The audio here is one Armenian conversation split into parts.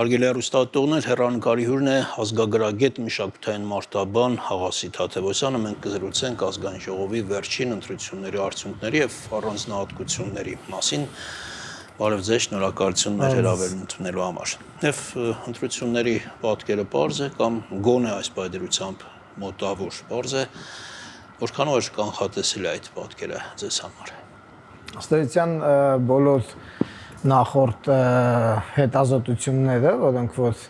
Հարգելի հեռուստատողներ, հեռանկարի հյուրն է ազգագրագետ մշակութային մարտաբան Հաղասի Թադևոսյանը։ Մենք կզրուցենք ազգային ժողովի վերջին ընտրությունների արդյունքների եւ առանձնահատկությունների մասին։ Բարև ձեզ, շնորհակալություն մեր հրավերն ընդունելու համար։ Եվ ընտրությունների պատկերը պարզ է կամ գոնե այս պայդրությամբ մոտավոր պարզ է, որքանով է կանխատեսելի այդ պատկերը ձեզ համար։ Ըստ էության բոլոր նախորդ հետազոտությունները, որոնք որ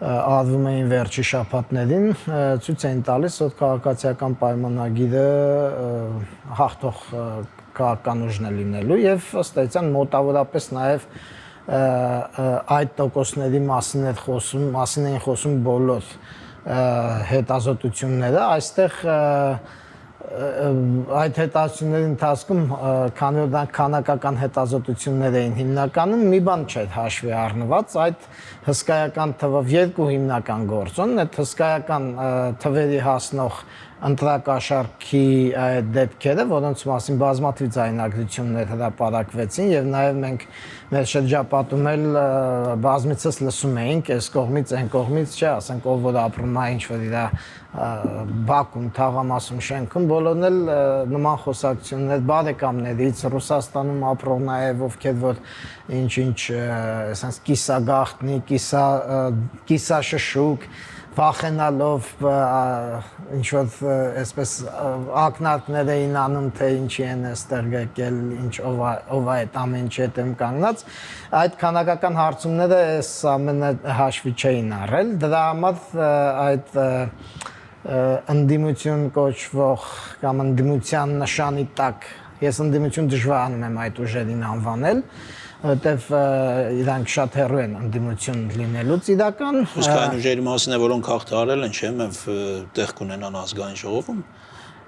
արվում էին վերջի շաբաթներին, ցույց էին տալիս, որ քաղաքացիական պայմանագիրը հաղթող քաղաքական ուժն է լինելու եւ ըստ էության մոտավորապես նաեւ այդ տոկոսների մասին էին խոսում բոլոր հետազոտությունները, այստեղ այդ հետազոտությունների ընթացքում քանի որ դրանք քանակական հետազոտություններ էին հիմնականում մի բան չէր հաշվի առնված այդ հսկայական թվով երկու հիմնական գործոն այդ հսկայական թվերի հասնող ընտրակաշառքի դեպքերը, որոնց մասին բազմաթիվ ձայնագրություններ հրապարակվեցին եւ նաեւ մենք մեր շրջապատում էլ բազմիցս լսում էինք այս կողմից այն կողմից, չէ, ասենք ով որ ապրում է ինչ որ իր Բաքվում թաղամասում շենքում բոլորն էլ նման խոսակցություններ բարեկամներից Ռուսաստանում ապրող նաեւ ովքեր որ ինչ ասենց կիսագաղտնի, կիսաշշուկ վախենալով ինչ որ այսպես ակնարկներ էին անում թե ինչի են այստեղ եկել ինչ ով է այդ ամեն ինչի հետ կանգնած այդ քանակական հարցումները այս ամենը հաշվի չէին առել դրա համար այդ ընդդիմություն կոչվող կամ ընդդիմության նշանի տակ ես ընդդիմություն դժվարանում եմ այդ ուժերին անվանել որտեվ իրանք շատ հեռու են ընդդիմություն լինելուց իրական Իսկ այն ուժերի մասին է որոնք հաղթահարել են չեմ եւ տեղ կունենան ազգային ժողովում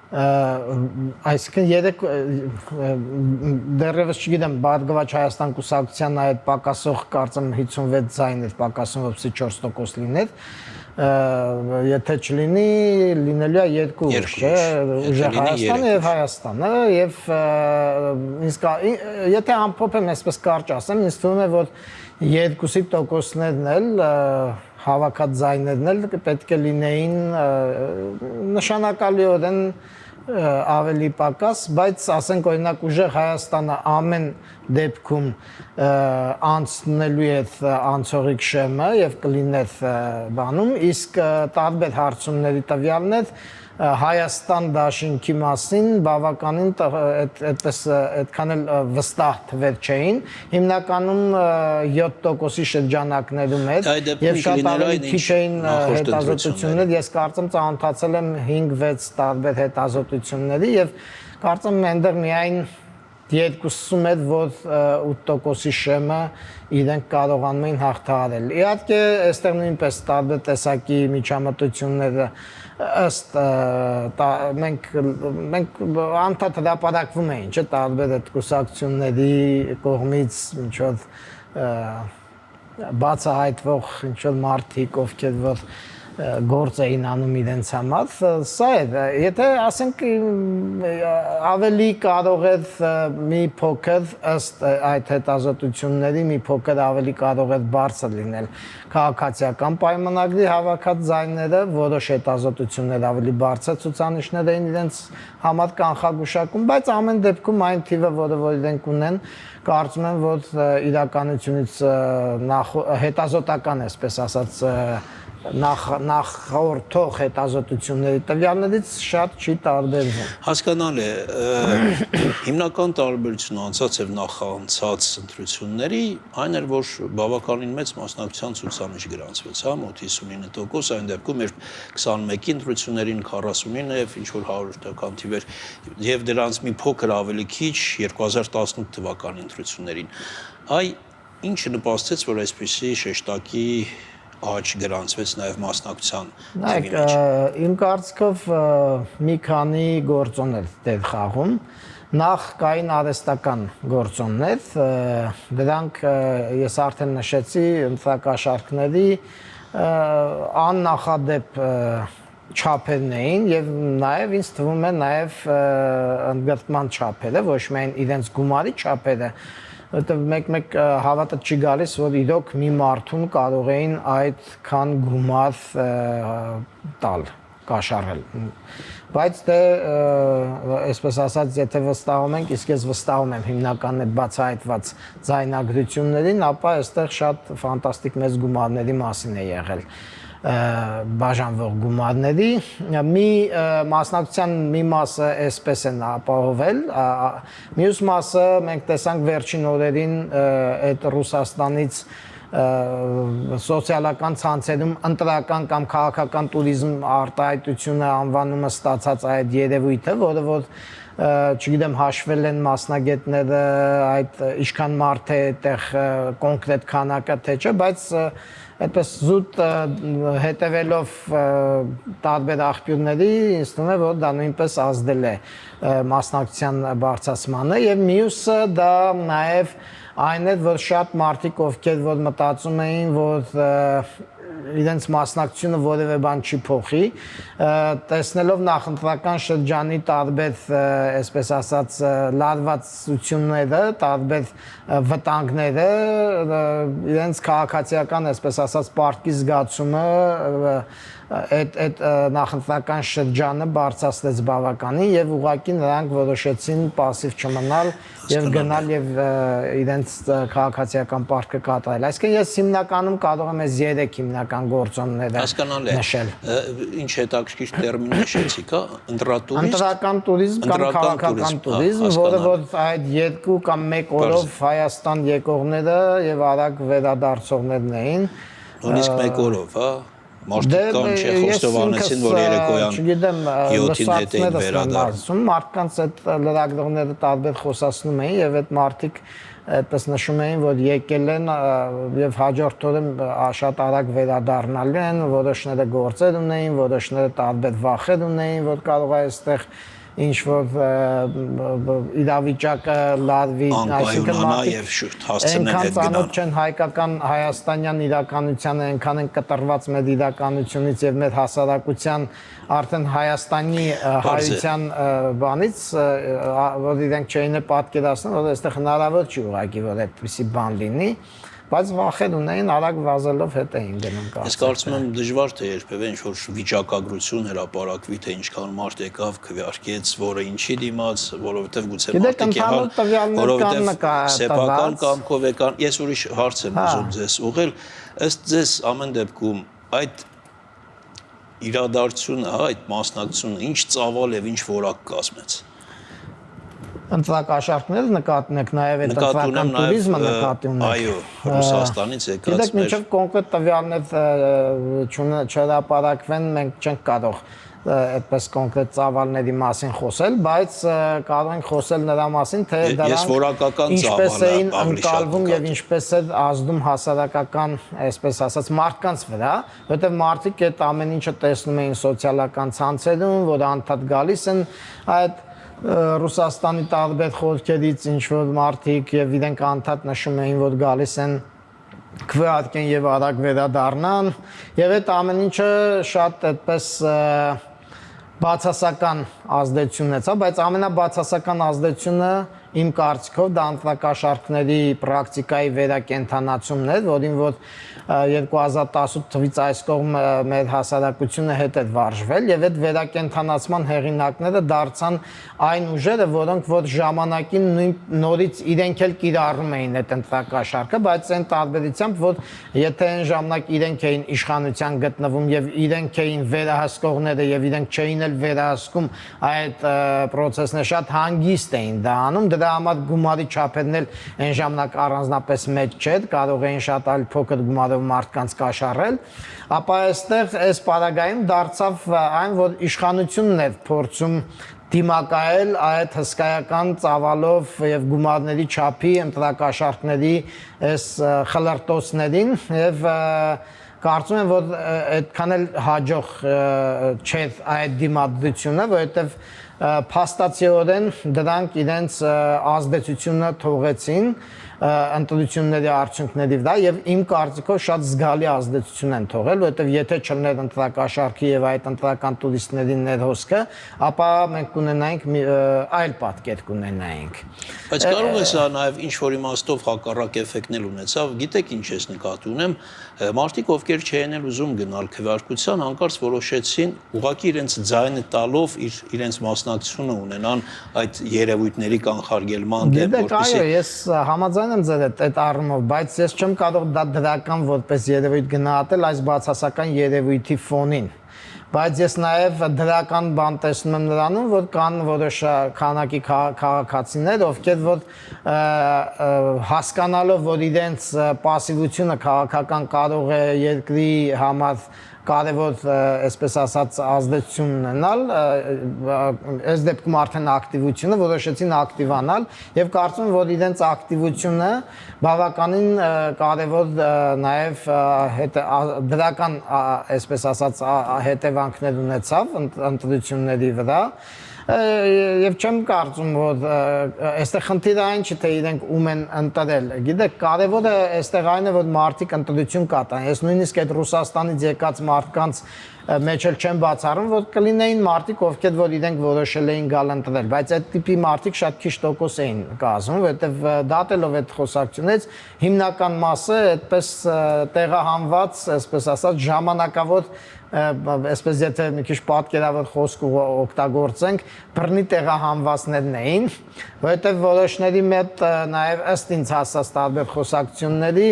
այսինքն երեք դեռևս չգիտեմ Բարգավաճ Հայաստան կուսակցության այդ պակասող կարծեմ 56 ձայն էր պակասում որպեսզի 4% լիներ եթե չլինի լինելու է երկու ուժ չէ ուժը Հայաստանը եւ Հայաստանը եւ իսկ եթե ամփոփեմ այսպես կարճ ասեմ ինձ թվում է որ 2% էլ հավաքած ձայներն էլ պետք է լինեին նշանակալիորեն ավելի պակաս, բայց ասենք օրինակ ուժեղ Հայաստանը ամեն դեպքում անցնելու է անցողիկ շեմը եւ կլիներ բանում, իսկ տարբեր հարցումների տվյալներ Հայաստան դաշինքի մասին բավականին այդպես այդքան էլ վստահ թվեր չէին հիմնականում 7%-ի շրջանակներում էր եւ շատ ավելի քիչ էին հետազոտություններ ես կարծեմ ծանոթացել եմ 5-6 տարբեր հետազոտությունների եւ կարծեմ այնտեղ միայն երկուսում էր որ 8%-ի շեմը իրենք կարողանում էին հաղթահարել իհարկե այստեղ նույնպես տարբեր տեսակի միջամտությունները ըստ մենք անդադ հրապարակվում էին չէ տարբեր այդ կուսակցությունների կողմից ինչ որ բացահայտվող ինչ որ մարդիկ ովքեր որ գործ էին անում իրենց համար սա է եթե ասենք ավելի կարող է մի փոքր ըստ այդ հետազոտությունների մի փոքր ավելի կարող է բարձր լինել քաղաքացիական պայմանագրի հավաքած ձայները որոշ հետազոտություններ ավելի բարձր ցուցանիշներ էին իրենց համար կանխագուշակում բայց ամեն դեպքում այն թիվը որը որ իրենք ունեն կարծում եմ որ իրականությունից հետազոտական այսպես ասած նախորդող հետազոտությունների տվյալներից շատ չի տարբերվում։ Հասկանալի է, հիմնական տարբերությունը անցած եւ նախանցած ընտրությունների այն էր, որ բավականին մեծ մասնակցության ցուցանիշ գրանցվեց, հա, մոտ 59%, այն դեպքում երբ 21-ի ընտրություններին 49 եւ ինչ որ 100% թիվեր եւ դրանց մի փոքր ավելի քիչ 2018 թվականի ընտրություններին։ Այ ինչը նպաստեց, որ այսպիսի շեշտակի աճ գրանցվեց նաև մասնակցության թվի մեջ։ Իմ կարծիքով մի քանի գործոններ դեր խաղում։ Նախ կային արհեստական գործոններ, դրանք ես արդեն նշեցի ընտրակաշառքների աննախադեպ չափերն էին եւ նաեւ ինձ թվում է նաեւ ընդգրկման չափերը, ոչ միայն իրենց գումարի չափերը, որտեղ մեկ հավատը չի գալիս, որ իրոք մի մարդուն կարող էին այդքան գումար տալ, կաշառել։ Բայց դե այսպես ասած, եթե վստահում ենք, իսկ ես վստահում եմ հիմնական այդ բացահայտված ձայնագրություններին, ապա այստեղ շատ ֆանտաստիկ մեծ գումարների մասին է եղել բաժանվող գումարների մի մասնակցության մի մասը այսպես են ապահովել մյուս մասը մենք տեսանք վերջին օրերին այդ Ռուսաստանից սոցիալական ցանցերում ընտրական կամ քաղաքական туриզմ արտահայտությունը անվանումը ստացած այդ երևույթը, որը որ չգիտեմ հաշվել են մասնագետները այդ ինչքան մարդ է այդտեղ կոնկրետ քանակը թե չէ, բայց այդպես զուտ հետևելով տարբեր աղբյուրների ինձ թվում է որ դա նույնպես ազդել է մասնակցության բարձրացմանը եւ մյուսը դա նաեւ այն է որ շատ մարդիկ ովքեր որ մտածում էին որ իրենց մասնակցությունը որևէ բան չի փոխի տեսնելով նախընտրական շրջանի տարբեր այսպես ասած լարվածությունները տարբեր վտանգները իրենց քաղաքացիական այսպես ասած պարտքի զգացումը այդ նախընտրական շրջանը բարձրացրեց բավականին եւ ուղղակի նրանք որոշեցին пассив չմնալ եւ գնալ եւ իրենց քաղաքացիական պարտքը կատարել։ Այսինքն ես հիմնականում կարող եմ այս 3 հիմնական գործոնները նշել։ Ինչ հետաքրքիր տերմին նշեցիք, ընտրական туриզմ կամ քաղաքական туриզմ, որը որ այդ 2 կամ 1 օրով Հայաստան եկողները եւ արագ վերադարձողներն էին։ Նույնիսկ 1 օրով, հա։ Մարդիկ կան Չեխոսլովակիան, որ երեկոյան 7-ին հետ էին վերադառնում։ Մարդկանց այդ լրագրողները տարբեր խոսացնում էին եւ այդ մարդիկ այդպես նշում էին, որ եկել են եւ հաջորդ օրը շատ արագ վերադառնալ են, որոշները գործեր ունեին, որոշները տարբեր վախեր ունեին, որ կարող է այստեղ ինչ որ իրավիճակը լարվի, այսինքն մարդիկ այնքան ծանոթ չեն հայկական հայաստանյան իրականությանը, այնքան են կտրված մեր իրականությունից եւ մեր հասարակության արդեն Հայաստանի հայության բանից, որ իրենք չէին պատկերացնում, որ այստեղ հնարավոր չի ուղղակի որ այդպիսի բան լինի, բայց վախեր ունեին արագ վազելով հետ էին գնում կարծես։ Ես կարծում եմ դժվար թե երբևէ ինչ որ վիճակագրություն հրապարակվի, թե ինչքան մարդ եկավ, քվեարկեց, որը ինչի դիմաց, որովհետև գուցե մարդիկ եղան, որովհետև սեփական կամքով եկան։ Ես ուրիշ հարց եմ ուզում ձեզ ուղղել, ըստ ձեզ ամեն դեպքում այդ իրադարձությունը, այդ մասնակցությունը ինչ ծավալ եւ ինչ որակ կազմեց։ Ընտրակաշառքները նկատում եք նաև այդ ընտրական туриզմը նկատի ունեք։ Այո, Ռուսաստանից եկած մեր։ Գիտեք, մինչև կոնկրետ տվյալներ չհրապարակվեն, մենք չենք կարող այդպես կոնկրետ ծավալների մասին խոսել, բայց կարող ենք խոսել նրա մասին, թե դրանք ինչպես էին ընկալվում եւ ինչպես է ազդում հասարակական, այսպես ասած, մարդկանց վրա, որովհետեւ մարդիկ այդ ամեն ինչը տեսնում էին սոցիալական ցանցերում, որ անդադ գալիս են այդ Ռուսաստանի տարբեր խորքերից ինչ որ մարդիկ եւ իրենք անդադ նշում էին, որ գալիս են քվեարկեն եւ արագ վերադառնան եւ այդ ամեն ինչը շատ այդպես բացասական ազդեցություն ունեցավ, բայց ամենաբացասական ազդեցությունը իմ կարծիքով դա ընտրակաշառքների պրակտիկայի վերակենդանացումն էր, որին որ 2018 թվականից այս կողմ մեր հասարակությունը հետ էր վարժվել եւ այդ վերակենդանացման հեղինակները դարձան այն ուժերը, որոնք որ ժամանակին նորից իրենք էլ կիրառում էին այդ ընտրակաշառքը, բայց այն տարբերությամբ, որ եթե այն ժամանակ իրենք էին իշխանության գտնվում եւ իրենք էին վերահսկողները եւ իրենք չէին էլ վերահսկում այդ process-ը շատ հանգիստ էին դա անում, դրա համար գումարի չափերն էլ այն ժամանակ առանձնապես մեծ չէր, կարող էին շատ այլ փոքր գումարով մարդկանց կաշառել, ապա այստեղ այս պարագայում դարձավ այն, որ իշխանությունն էր փորձում դիմակայել այդ հսկայական ծավալով եւ գումարների չափի ընտրակաշառքների այս խլրտոցներին եւ կարծում եմ որ այդքան էլ հաջող չէր այդ դիմադրությունը, որովհետեւ փաստացիորեն դրանք իրենց ազդեցությունը թողեցին ընտրությունների արդյունքների վրա եւ իմ կարծիքով շատ զգալի ազդեցություն են թողել, որովհետեւ եթե չլներ ընտրակաշարքի եւ այդ ընտրական տուրիստների ներհոսքը, ապա մենք կունենայինք այլ պատկեր կունենայինք։ Բայց կարող է սա նաև ինչ-որ իմաստով հակառակ էֆեկտներ ունեցավ։ Գիտեք ինչ ես նկատի ունեմ, մարդիկ ովքեր չէին էլ ուզում գնալ քվեարկության, հանկարծ որոշեցին ուղղակի իրենց ձայնը տալով իրենց մասնակցությունը ունենան այդ երևույթների կանխարգելման դեմ, որպեսզի այո, ես համաձայն եմ ձեր այդ առումով, բայց ես չեմ կարող դա դրական որպես երևույթ գնահատել այս բացասական երևույթի ֆոնին։ Բայց ես նաև դրական բան տեսնում եմ նրանում, որ կան որոշ քանակի քաղաքացիներ, ովքեր որ հասկանալով, որ իրենց պասիվությունը քաղաքական կարող է երկրի համար կարևոր, այսպես ասած, ազդեցություն ունենալ, այս դեպքում արդեն ակտիվությունը որոշեցին ակտիվանալ եւ կարծում եմ, որ իրենց ակտիվությունը բավականին կարևոր նաեւ դրական, այսպես ասած, հետևանքներ ունեցավ ընտրությունների վրա եւ չեմ կարծում, որ այստեղ խնդիրը այն չէ, թե իրենք ում են ընտրել։ Գիտեք, կարևորը այստեղ այն է, որ մարդիկ ընտրություն կատարեն։ Ես նույնիսկ այդ Ռուսաստանից եկած մարդկանց մեջ էլ չեմ բացառում, որ կլինեին մարդիկ, ովքեր որ իրենք որոշել էին գալ ընտրել, բայց այդ տիպի մարդիկ շատ քիչ տոկոս էին կազմում, որովհետև դատելով այդ խոսակցությունից հիմնական մասը այդպես տեղահանված, այսպես ասած, ժամանակավոր այսպես եթե մի քիչ պատկերավոր խոսք օգտագործենք, բռնի տեղահանվածներն էին, որովհետև որոշների մետ նաև ըստ ինձ հասած տարբեր խոսակցությունների,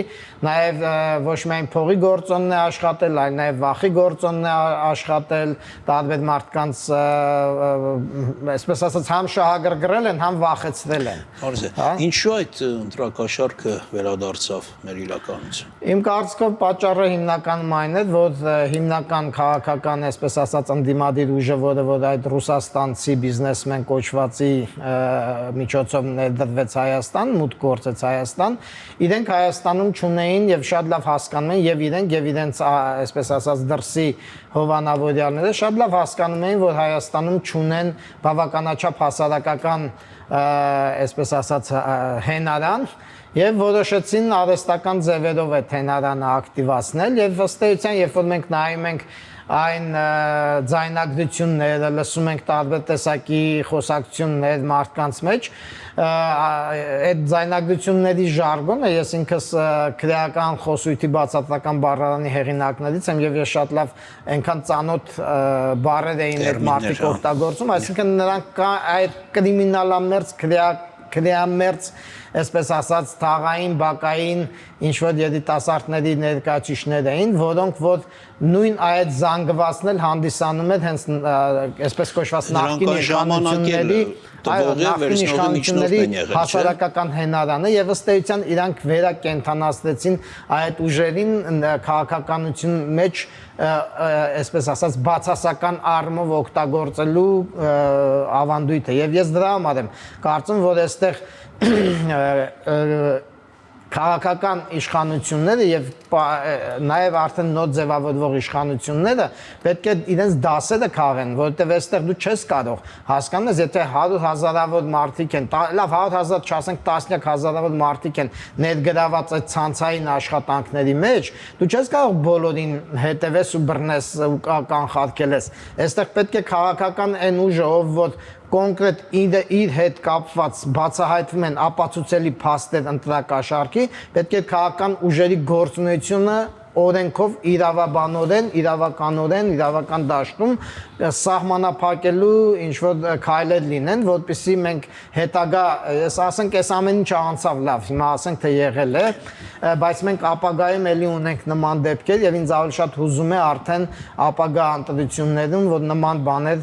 նաև ոչ միայն փողի գործոնն է աշխատել, այլ նաև վախի գործոնն է աշխատել, տարբեր մարդկանց այսպես ասած համ շահագրգռել են, համ վախեցրել են։ Ինչու այդ ընտրակաշարքը վերադարձավ մեր իրականություն։ Իմ կարծիքով պատճառը հիմնականում այն է, որ հիմնական քաղաքական, այսպես ասած, ընդդիմադիր ուժը, որը այդ ռուսաստանցի բիզնեսմեն կոչվածի միջոցով ներդրվեց Հայաստան, մուտք գործեց Հայաստան, իրենք Հայաստանում չունեին եւ շատ լավ հասկանում են եւ իրենք եւ իրենց, այսպես ասած, դրսի հովանավորյալները շատ լավ հասկանում էին, որ Հայաստանում չունեն բավականաչափ հասարակական, այսպես ասած, հենարան եւ որոշեցին արհեստական ձևերով այդ հենարանը ակտիվացնել եւ ըստ էության, երբ որ մենք նայում ենք այն ձայնագրությունները, լսում ենք տարբեր տեսակի խոսակցություններ մարդկանց մեջ, այդ ձայնագրությունների ժարգոնը, ես ինքս քրեական խոսույթի բացատրական բառարանի հեղինակներից եմ եւ ես շատ լավ այնքան ծանոթ բառեր էին այդ մարդիկ օգտագործում, այսինքն նրանք այդ կրիմինալամերձ քրեամերձ, այսպես ասած, թաղային, բակային ինչ-որ երիտասարդների ներկայացուցիչներ էին, որոնք որ նույն այդ զանգվածն էլ հանդիսանում էր հենց այսպես կոչված նախկին իշխանությունների հասարակական հենարանը եւ ըստ էության իրանք վերակենդանացրեցին այդ ուժերին քաղաքականություն մեջ այսպես ասած բացասական առումով օգտագործելու ավանդույթը եւ ես դրա համար եմ կարծում որ այստեղ քաղաքական իշխանությունները եւ նաեւ արդեն նոր ձևավորվող իշխանությունները պետք է իրենց դասերը քաղեն, որովհետեւ այստեղ դու չես կարող հասկանալ, եթե 100,000-ավոր մարդիկ են, լավ 100,000 չասենք տասնյակ հազարավոր մարդիկ են ներգրաված այդ ցանցային աշխատանքների մեջ, դու չես կարող բոլորին հետևես ու բռնես ու կանխարգելես։ Այստեղ պետք է քաղաքական այն ուժը, ով որ կոնկրետ իր հետ կապված բացահայտվում են ապացուցելի փաստեր ընտրակաշարքի, պետք է քաղաքական ուժերի գործունեությունը օրենքով իրավաբանորեն, իրավականորեն, իրավական դաշտում սահմանափակելու ինչ-որ քայլեր լինեն, որպեսզի մենք հետագա, ես ասենք, այս ամեն ինչը անցավ լավ, հիմա ասենք, թե եղել է, բայց մենք ապագայում էլի ունենք նման դեպքեր եւ ինձ ավելի շատ հուզում է արդեն ապագա ընտրություններում, որ նման բաներ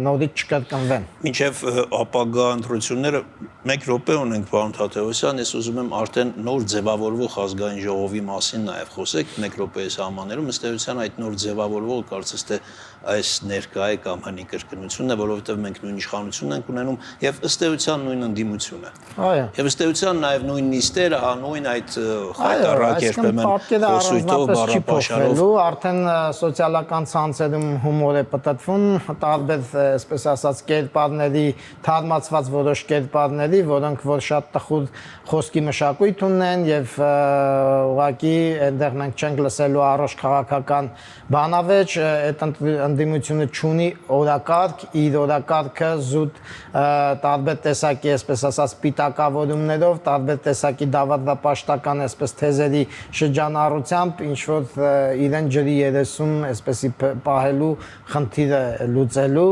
նորից չկրկնվեն։ Մինչև ապագա ընտրությունները 1 րոպե ունենք, պարոն Թադևոսյան, ես ուզում եմ արդեն նոր ձևավորվող ազգային ժողովի մասին նաև խոսեք, հետ մեկ րոպեի սահմաններում ըստ էության այդ նոր ձևավորվողը կարծես թե այս ներկայ կամ հնի կրկնությունն է, որովհետև մենք նույն իշխանությունն ենք ունենում եւ ըստ էության նույն ընդդիմությունը։ Այո։ Եվ ըստ էության նաեւ նույն նիստերը, նույն այդ խայտարակ երբեմն խոսույթով, բառապաշարով արդեն սոցիալական ցանցերում հումոր է պատտվում, տարբեր, այսպես ասած, կերպարների, թարմացված որոշ կերպարների, որոնք որ շատ տխուր խոսքի մշակույթ ունեն եւ ուղղակի այնտեղ մենք չենք լսելու առողջ քաղաքական բանավեճ, այդ ընդդիմությունը ունի օրակարգ, իր օրակարգը զուտ տարբեր տեսակի, այսպես ասած, պիտակավորումներով, տարբեր տեսակի դավադրապաշտական, այսպես թեզերի շրջանառությամբ, ինչ որ իրեն ջրի երեսում, այսպեսի պահելու խնդիրը լուծելու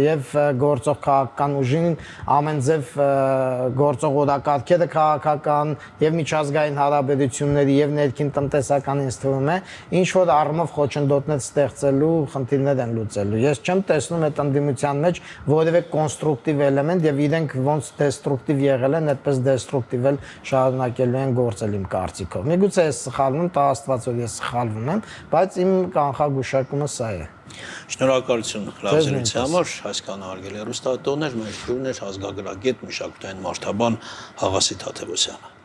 եւ գործող քաղաքական ուժին ամեն ձև գործող օրակարգերը քաղաքական եւ միջազգային հարաբերությունների եւ ներքին տնտեսական ինձ թվում է ինչ որ առումով խոչընդոտներ ստեղծելու խնդիրներ են լուծելու։ Ես չեմ տեսնում այդ ընդդիմության մեջ որևէ կոնստրուկտիվ էլեմենտ եւ իրենք ոնց դեստրուկտիվ եղել են, այդպես դեստրուկտիվ էլ շարունակելու են գործել իմ կարծիքով։ Միգուցե ես սխալվում եմ, տա Աստված որ ես սխալվում եմ, բայց իմ կանխագուշակումը սա է։ Շնորհակալություն լավ զրույցի համար, այսքանը հարգելի հեռուստատողներ, մեր հյուրն էր ազգագրագետ, մշակութային մարդաբան Հաղասի Թադևոսյանը։